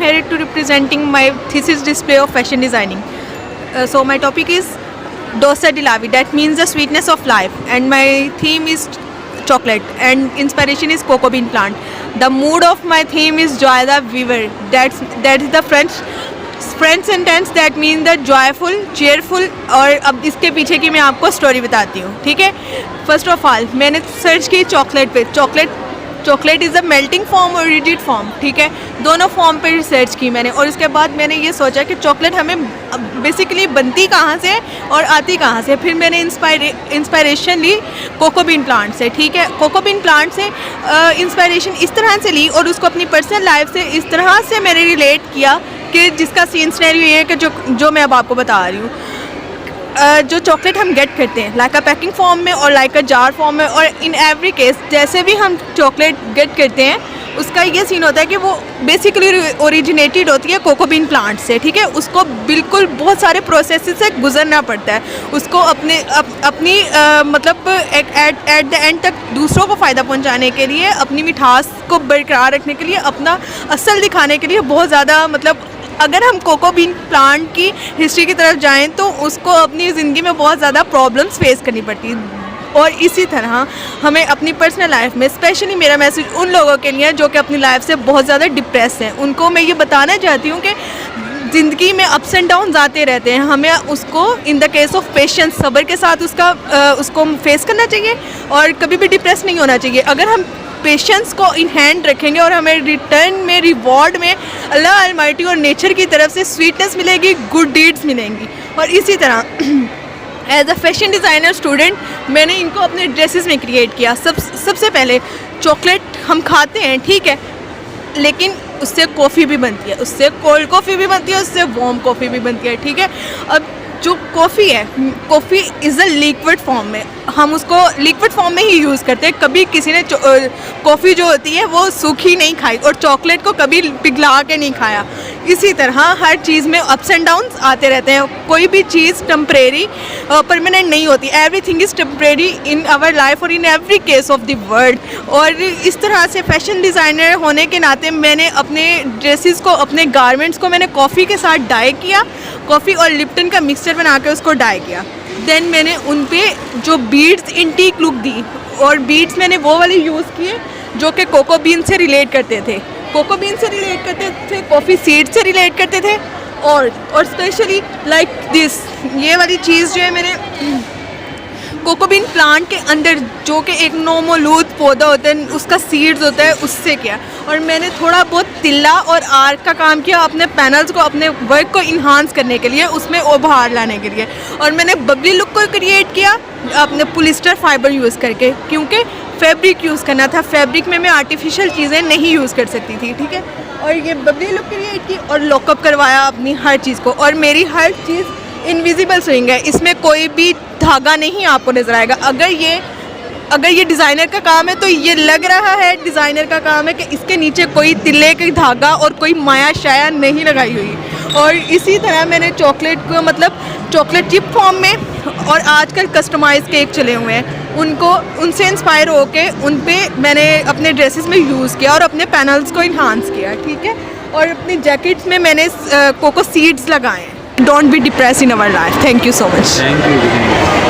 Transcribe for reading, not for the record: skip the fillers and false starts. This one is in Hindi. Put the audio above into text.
here to representing my thesis display of fashion designing. So my topic is Dosa di Lavi, that means the sweetness of life, and my theme is chocolate and inspiration is cocoa bean plant. The mood of my theme is joy the weaver. That is the French sentence that means the joyful, cheerful. और अब इसके पीछे की मैं आपको स्टोरी बताती हूँ, ठीक है. फर्स्ट ऑफ ऑल मैंने सर्च की चॉकलेट पे. Chocolate is a melting form और रिजिड फॉर्म, ठीक है. दोनों फॉर्म पे रिसर्च की मैंने, और उसके बाद मैंने ये सोचा कि चॉकलेट हमें बेसिकली बनती कहाँ से और आती कहाँ से. फिर मैंने इंस्पायरेशन ली कोको बीन प्लांट से, ठीक है. कोको बीन प्लांट से इंस्पायरेशन इस तरह से ली और उसको अपनी पर्सनल लाइफ से इस तरह से मैंने रिलेट किया कि जिसका सीन सिनेरियो ये है कि जो मैं अब आपको बता रही हूँ. जो चॉकलेट हम गेट करते हैं लाइक अ पैकिंग फॉर्म में और लाइक अ जार फॉर्म में, और इन एवरी केस जैसे भी हम चॉकलेट गेट करते हैं उसका ये सीन होता है कि वो बेसिकली ओरिजिनेटेड होती है कोको बीन प्लांट से, ठीक है. उसको बिल्कुल बहुत सारे प्रोसेस से गुजरना पड़ता है. उसको अपनी मतलब एट द एंड तक दूसरों को फ़ायदा पहुंचाने के लिए, अपनी मिठास को बरकरार रखने के लिए, अपना असल दिखाने के लिए बहुत ज़्यादा, मतलब अगर हम कोको बीन प्लांट की हिस्ट्री की तरफ जाएं तो उसको अपनी ज़िंदगी में बहुत ज़्यादा प्रॉब्लम्स फेस करनी पड़ती है. और इसी तरह हमें अपनी पर्सनल लाइफ में, स्पेशली मेरा मैसेज उन लोगों के लिए जो कि अपनी लाइफ से बहुत ज़्यादा डिप्रेस हैं, उनको मैं ये बताना चाहती हूँ कि ज़िंदगी में अप्स एंड डाउन्स आते रहते हैं. हमें उसको in the case of patience, सब्र के साथ उसको फेस करना चाहिए और कभी भी डिप्रेस नहीं होना चाहिए. अगर हम पेशेंस को इन हैंड रखेंगे और हमें रिटर्न में, रिवॉर्ड में अल्लाह अलमाइटी और नेचर की तरफ से स्वीटनेस मिलेगी, गुड डीड्स मिलेंगी. और इसी तरह as a fashion designer student मैंने इनको अपने ड्रेसेस में क्रिएट किया. सबसे पहले चॉकलेट हम खाते हैं, ठीक है, लेकिन उससे कॉफ़ी भी बनती है, उससे कोल्ड कॉफ़ी भी बनती है, उससे वार्म कॉफ़ी भी बनती है, ठीक है. अब जो कॉफ़ी है, coffee is a liquid form में, हम उसको लिक्विड फॉर्म में ही यूज़ करते हैं. कभी किसी ने कॉफ़ी जो होती है वो सूखी नहीं खाई और चॉकलेट को कभी पिघला के नहीं खाया. इसी तरह हर चीज़ में अप्स एंड डाउन्स आते रहते हैं. कोई भी चीज़ टेम्परेरी परमानेंट नहीं होती. Everything is temporary in our life और in every case of the world. और इस तरह से फैशन डिज़ाइनर होने के नाते मैंने अपने ड्रेसेस को, अपने गारमेंट्स को मैंने कॉफ़ी के साथ डाई किया. कॉफ़ी और लिप्टन का मिक्सचर बना के उसको डाई किया. देन मैंने उन पे जो बीड्स इंटीक लुक दी, और बीड्स मैंने वो वाले यूज़ किए जो कि कोको बीन से रिलेट करते थे. कोको बीन से रिलेट करते थे, कॉफ़ी सीड से रिलेट करते थे, और स्पेशली लाइक दिस, ये वाली चीज़ जो है मैंने कोको बीन प्लांट के अंदर, जो कि एक नोमोलूद पौधा होता है, उसका सीड्स होता है, उससे किया. और मैंने थोड़ा बहुत तिल्ला और आर्क का काम किया अपने पैनल्स को, अपने वर्क को इन्हांस करने के लिए, उसमें उभार लाने के लिए. और मैंने बबली लुक को क्रिएट किया अपने पोलिस्टर फाइबर यूज़ करके, क्योंकि फैब्रिक यूज़ करना था. फैब्रिक में मैं आर्टिफिशियल चीज़ें नहीं यूज़ कर सकती थी, ठीक है. और ये बबली लुक क्रिएट की और लॉकअप करवाया अपनी हर चीज़ को. और मेरी हर चीज़ इनविजिबल स्विंग है, इसमें कोई भी धागा नहीं आपको नज़र आएगा. अगर ये डिज़ाइनर का काम है तो ये लग रहा है डिज़ाइनर का काम है कि इसके नीचे कोई तिल्ले का धागा और कोई माया शाया नहीं लगाई हुई. और इसी तरह मैंने चॉकलेट को, मतलब चॉकलेट चिप फॉर्म में, और आजकल कस्टमाइज केक चले हुए हैं, उनसे इंस्पायर होके उन पे मैंने अपने ड्रेसेस में यूज़ किया और अपने पैनल्स को इन्हांस किया, ठीक है. और अपनी जैकेट्स में मैंने कोको सीड्स लगाए हैं. Don't be depress in our life. Thank you so much. Thank you.